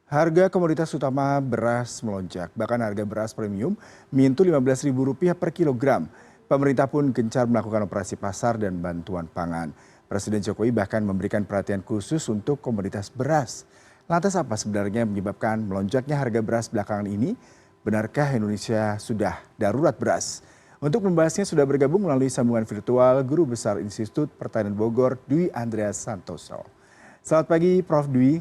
Harga komoditas utama beras melonjak, bahkan harga beras premium menyentuh Rp15.000 per kilogram. Pemerintah pun gencar melakukan operasi pasar dan bantuan pangan. Presiden Jokowi bahkan memberikan perhatian khusus untuk komoditas beras. Lantas apa sebenarnya yang menyebabkan melonjaknya harga beras belakangan ini? Benarkah Indonesia sudah darurat beras? Untuk membahasnya sudah bergabung melalui sambungan virtual Guru Besar Institut Pertanian Bogor, Dwi Andreas Santoso. Selamat pagi Prof. Dwi.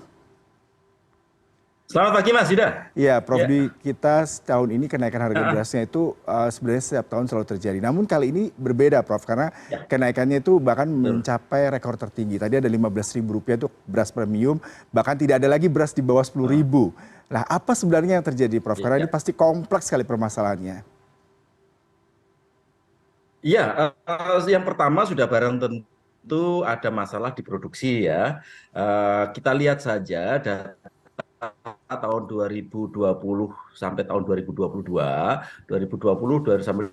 Selamat pagi Mas Yuda. Ya, Prof. Ya, Dwi, kita tahun ini kenaikan harga ah, berasnya itu sebenarnya setiap tahun selalu terjadi. Namun kali ini berbeda, Prof, karena ya, kenaikannya itu bahkan betul. mencapai rekor tertinggi. Tadi ada Rp15.000 untuk beras premium, bahkan tidak ada lagi beras di bawah Ah, 10.000. Nah, apa sebenarnya yang terjadi, Prof? Karena ini ya, pasti kompleks sekali permasalahannya. ya, yang pertama sudah barang tentu ada masalah di produksi ya. Kita lihat saja data tahun 2020 sampai tahun 2022, 2020 sampai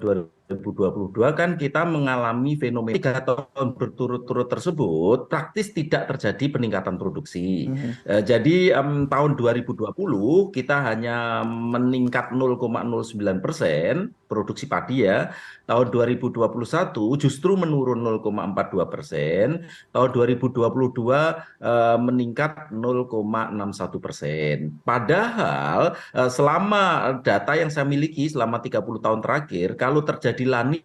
2022 kan kita mengalami fenomena 3 tahun berturut-turut tersebut praktis tidak terjadi peningkatan produksi. Mhm. Jadi tahun 2020 kita hanya meningkat 0,09% produksi padi ya. Tahun 2021 justru menurun 0,42%. Tahun 2022 meningkat 0,61%. Padahal selama data yang saya miliki selama 30 tahun terakhir, kalau terjadi lanina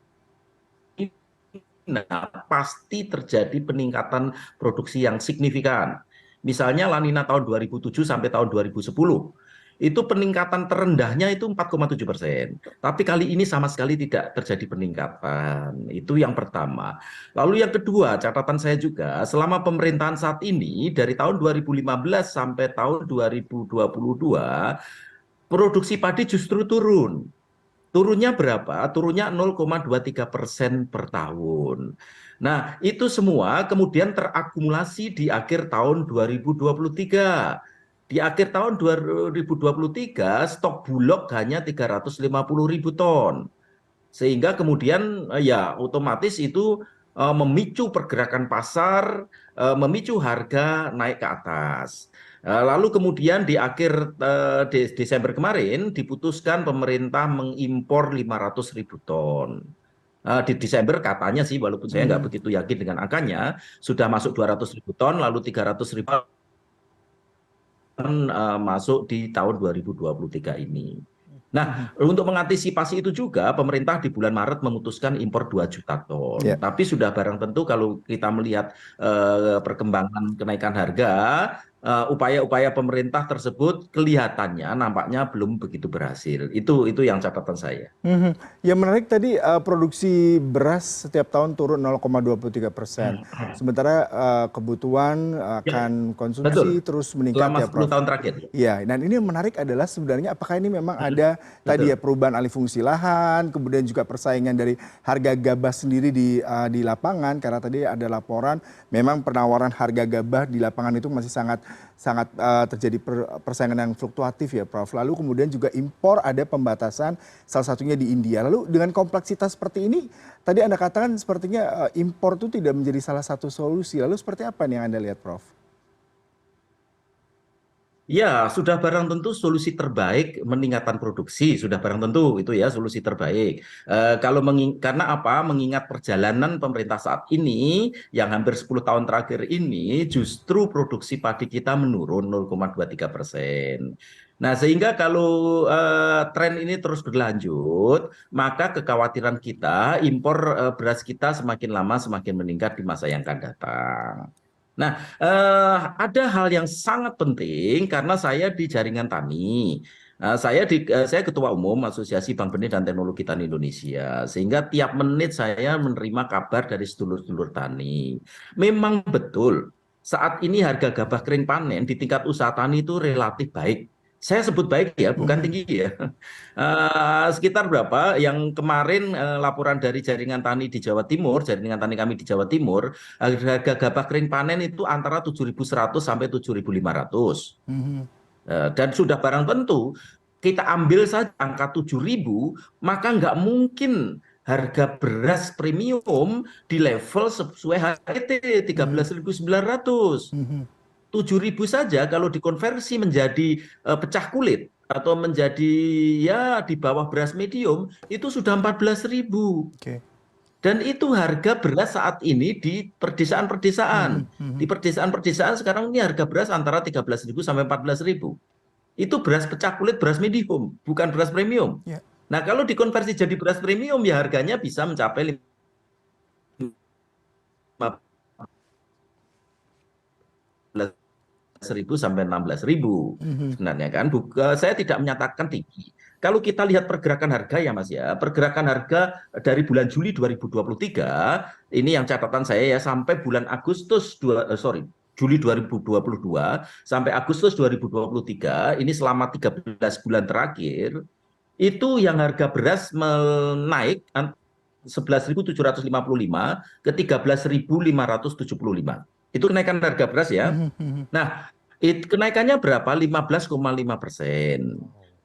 pasti terjadi peningkatan produksi yang signifikan. Misalnya lanina tahun 2007 sampai tahun 2010 itu peningkatan terendahnya itu 4,7%. Tapi kali ini sama sekali tidak terjadi peningkatan. Itu yang pertama. Lalu yang kedua, catatan saya juga, selama pemerintahan saat ini, dari tahun 2015 sampai tahun 2022, produksi padi justru turun. Turunnya berapa? Turunnya 0,23% per tahun. Nah, itu semua kemudian terakumulasi di akhir tahun 2023. Di akhir tahun 2023, stok bulog hanya 350.000 ton. Sehingga kemudian ya otomatis itu memicu pergerakan pasar, memicu harga naik ke atas. Lalu kemudian di akhir Desember kemarin diputuskan pemerintah mengimpor 500.000 ton. Di Desember katanya sih, walaupun saya nggak Mhm. begitu yakin dengan angkanya, sudah masuk 200.000 ton, lalu 300.000 ton masuk di tahun 2023 ini. Mhm. Nah, untuk mengantisipasi itu juga pemerintah di bulan Maret memutuskan impor 2 juta ton. Ya. Tapi sudah barang tentu kalau kita melihat perkembangan kenaikan harga, upaya-upaya pemerintah tersebut kelihatannya nampaknya belum begitu berhasil. Itu yang catatan saya. Mhm. Yang menarik tadi produksi beras setiap tahun turun 0,23%. Sementara kebutuhan Ya, akan betul. konsumsi terus meningkat Selama ya, 10 Prof. tahun terakhir. Iya, dan ini yang menarik adalah sebenarnya apakah ini memang Hmm, ada tadi ya betul. perubahan alih fungsi lahan, kemudian juga persaingan dari harga gabah sendiri di lapangan karena tadi ada laporan memang penawaran harga gabah di lapangan itu masih sangat sangat terjadi persaingan yang fluktuatif ya, Prof. Lalu kemudian juga impor ada pembatasan salah satunya di India. Lalu dengan kompleksitas seperti ini, tadi Anda katakan sepertinya impor itu tidak menjadi salah satu solusi. Lalu seperti apa nih yang Anda lihat, Prof? Ya, sudah barang tentu solusi terbaik meningkatkan produksi, sudah barang tentu itu ya solusi terbaik. Kalau karena apa? Mengingat perjalanan pemerintah saat ini yang hampir 10 tahun terakhir ini justru produksi padi kita menurun 0,23%. Nah, sehingga kalau tren ini terus berlanjut, maka kekhawatiran kita impor beras kita semakin lama semakin meningkat di masa yang akan datang. Nah, ada hal yang sangat penting karena saya di jaringan tani. Saya ketua umum Asosiasi Bank Benih dan Teknologi Tani Indonesia. Sehingga tiap menit saya menerima kabar dari sedulur-sedulur tani. Memang betul saat ini harga gabah kering panen di tingkat usaha tani itu relatif baik. Saya sebut baik ya, bukan Mhm. tinggi ya. Sekitar berapa yang kemarin laporan dari jaringan tani di Jawa Timur, jaringan tani kami di Jawa Timur, harga gabah kering panen itu antara 7.100 sampai 7.500. Mhm. Dan sudah barang tentu kita ambil saja angka 7.000, maka nggak mungkin harga beras premium di level sesuai HET Mhm. 13.900. Mhm. 7.000 saja kalau dikonversi menjadi pecah kulit atau menjadi ya di bawah beras medium itu sudah 14.000. Oke. Dan itu harga beras saat ini di perdesaan-perdesaan. Mhm. Mhm. Di perdesaan-perdesaan sekarang ini harga beras antara 13.000 sampai 14.000. Itu beras pecah kulit, beras medium, bukan beras premium. Ya. Nah, kalau dikonversi jadi beras premium ya harganya bisa mencapai 15.000 sampai 16.000 Mhm. sebenarnya kan. Saya tidak menyatakan tinggi. Kalau kita lihat pergerakan harga ya Mas ya, pergerakan harga dari bulan Juli 2023 ini yang catatan saya ya sampai bulan Juli 2022 sampai Agustus 2023 ini selama 13 bulan terakhir itu yang harga beras menaik 11.755 ke 13.575. Itu kenaikan harga beras ya. Mhm. Mhm. Nah, kenaikannya berapa? 15,5%.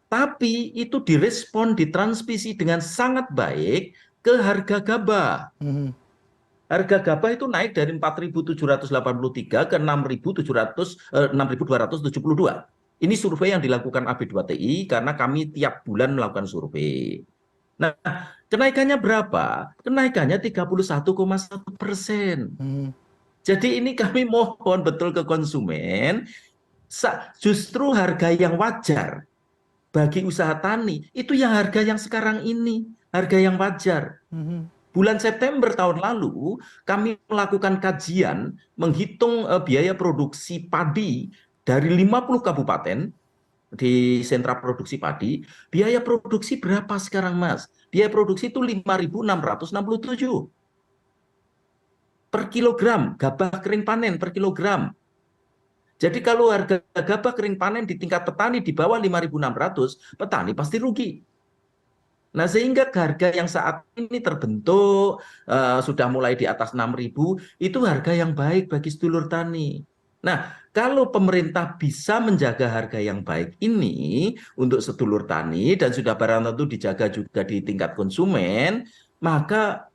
Tapi itu direspon, ditransmisi dengan sangat baik ke harga gabah. Mhm. Harga gabah itu naik dari 4.783 ke 6.272. Ini survei yang dilakukan AB2TI karena kami tiap bulan melakukan survei. Nah, kenaikannya berapa? Kenaikannya 31,1%. Mhm. Jadi ini kami mohon betul ke konsumen, justru harga yang wajar bagi usaha tani, itu yang harga yang sekarang ini, harga yang wajar. Mhm. Bulan September tahun lalu, kami melakukan kajian menghitung biaya produksi padi dari 50 kabupaten di sentra produksi padi. Biaya produksi berapa sekarang, Mas? Biaya produksi itu 5.667 per kilogram, gabah kering panen per kilogram. Jadi kalau harga gabah kering panen di tingkat petani di bawah 5.600, petani pasti rugi. Nah, sehingga harga yang saat ini terbentuk sudah mulai di atas 6.000 itu harga yang baik bagi sedulur tani. Nah, kalau pemerintah bisa menjaga harga yang baik ini untuk sedulur tani dan sudah barang tentu dijaga juga di tingkat konsumen, maka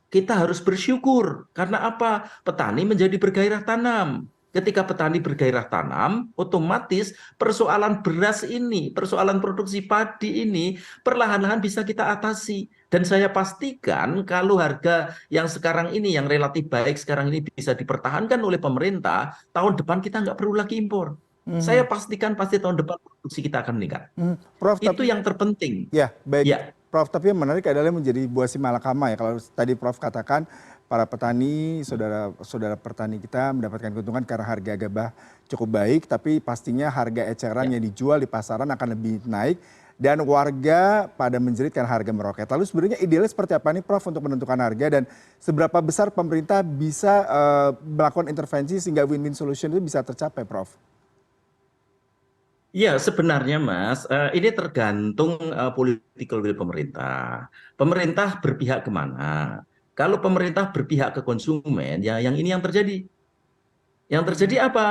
kita harus bersyukur. Karena apa? Petani menjadi bergairah tanam. Ketika petani bergairah tanam, otomatis persoalan beras ini, persoalan produksi padi ini, perlahan-lahan bisa kita atasi. Dan saya pastikan kalau harga yang sekarang ini, yang relatif baik sekarang ini bisa dipertahankan oleh pemerintah, tahun depan kita nggak perlu lagi impor. Saya Mhm. pastikan pasti tahun depan produksi kita akan meningkat. Mhm. Prof, Itu tapi yang terpenting. ya, baik. Ya, Prof, tapi yang menarik adalah menjadi buah si malakama ya. Kalau tadi Prof katakan para petani, saudara petani kita mendapatkan keuntungan karena harga gabah cukup baik, tapi pastinya harga eceran ya. yang dijual di pasaran akan lebih naik dan warga pada menjerit karena harga meroket. Lalu sebenarnya idealnya seperti apa nih Prof untuk menentukan harga dan seberapa besar pemerintah bisa melakukan intervensi sehingga win-win solution itu bisa tercapai, Prof? Ya, sebenarnya Mas, ini tergantung political will pemerintah. Pemerintah berpihak kemana? Kalau pemerintah berpihak ke konsumen, ya yang ini yang terjadi. Yang terjadi Mhm. apa?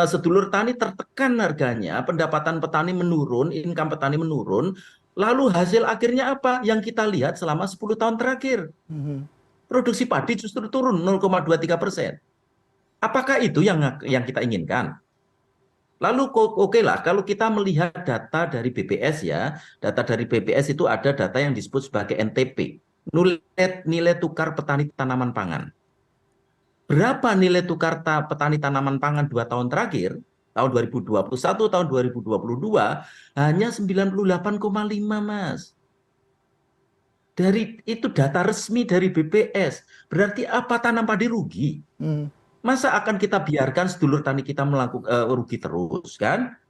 Sedulur tani tertekan harganya, pendapatan petani menurun, income petani menurun, lalu hasil akhirnya apa? Yang kita lihat selama 10 tahun terakhir. Mhm. Produksi padi justru turun 0,23%. Apakah itu yang kita inginkan? Lalu oke lah kalau kita melihat data dari BPS ya, data dari BPS itu ada data yang disebut sebagai NTP, nilai tukar petani tanaman pangan. Berapa nilai tukar petani tanaman pangan 2 tahun terakhir, tahun 2021, tahun 2022, hanya 98,5 Mas. Dari itu data resmi dari BPS, berarti apa tanam padi rugi? Mhm. Masa akan kita biarkan sedulur tani kita melakukan rugi terus kan?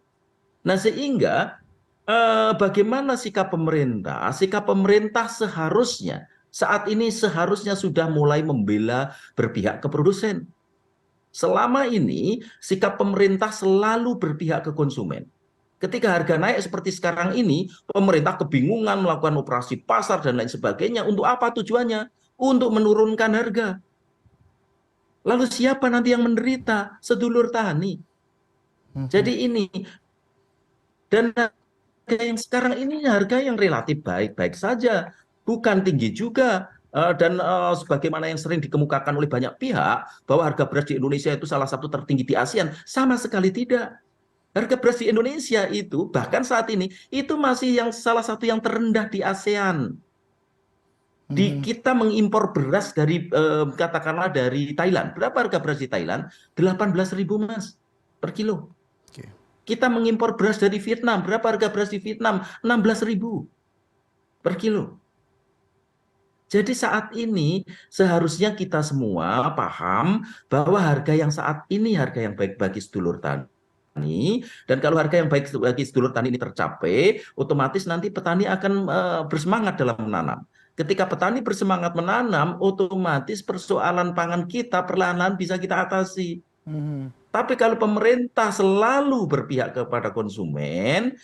Nah, sehingga bagaimana sikap pemerintah? Sikap pemerintah seharusnya saat ini seharusnya sudah mulai membela berpihak ke produsen. Selama ini sikap pemerintah selalu berpihak ke konsumen. Ketika harga naik seperti sekarang ini, pemerintah kebingungan melakukan operasi pasar dan lain sebagainya. Untuk apa tujuannya? Untuk menurunkan harga. Lalu siapa nanti yang menderita? Sedulur tani. Mhm. Jadi ini, dan harga yang sekarang ini harga yang relatif baik-baik saja. bukan tinggi juga. Dan sebagaimana yang sering dikemukakan oleh banyak pihak bahwa harga beras di Indonesia itu salah satu tertinggi di ASEAN, sama sekali tidak. Harga beras di Indonesia itu bahkan saat ini itu masih yang salah satu yang terendah di ASEAN. Kita mengimpor beras dari katakanlah dari Thailand. Berapa harga beras di Thailand? 18.000 Mas per kilo. Oke. Kita mengimpor beras dari Vietnam. Berapa harga beras di Vietnam? 16.000 per kilo. Jadi saat ini seharusnya kita semua paham bahwa harga yang saat ini harga yang baik bagi sedulur tani, dan kalau harga yang baik bagi sedulur tani ini tercapai, otomatis nanti petani akan bersemangat dalam menanam. Ketika petani bersemangat menanam, otomatis persoalan pangan kita perlahan-lahan bisa kita atasi. Tapi kalau pemerintah selalu berpihak kepada konsumen,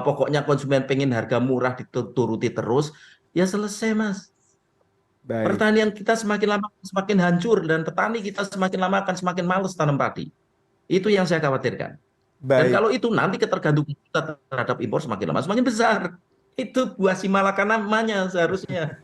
pokoknya konsumen pengen harga murah dituruti terus, ya selesai Mas. Baik, Pertanian kita semakin lama semakin hancur dan petani kita semakin lama akan semakin males tanam padi. Itu yang saya khawatirkan. Dan baik. kalau itu nanti ketergantungan kita terhadap impor semakin lama semakin besar. Itu buah simalakam namanya seharusnya.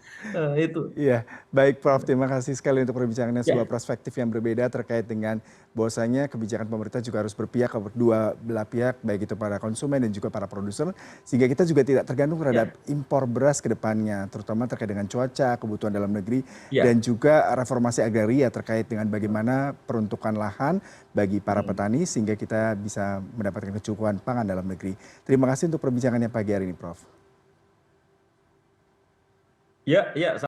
Itu. Iya, baik Prof. Terima kasih sekali untuk perbincangannya, sebuah Ya, perspektif yang berbeda terkait dengan bahwasanya kebijakan pemerintah juga harus berpihak ke kedua belah pihak, baik itu para konsumen dan juga para produser, sehingga kita juga tidak tergantung terhadap ya, impor beras ke depannya, terutama terkait dengan cuaca, kebutuhan dalam negeri, ya. dan juga reformasi agraria terkait dengan bagaimana peruntukan lahan bagi para petani, sehingga kita bisa mendapatkan kecukupan pangan dalam negeri. Terima kasih untuk perbincangannya pagi hari ini, Prof. Ya, ya.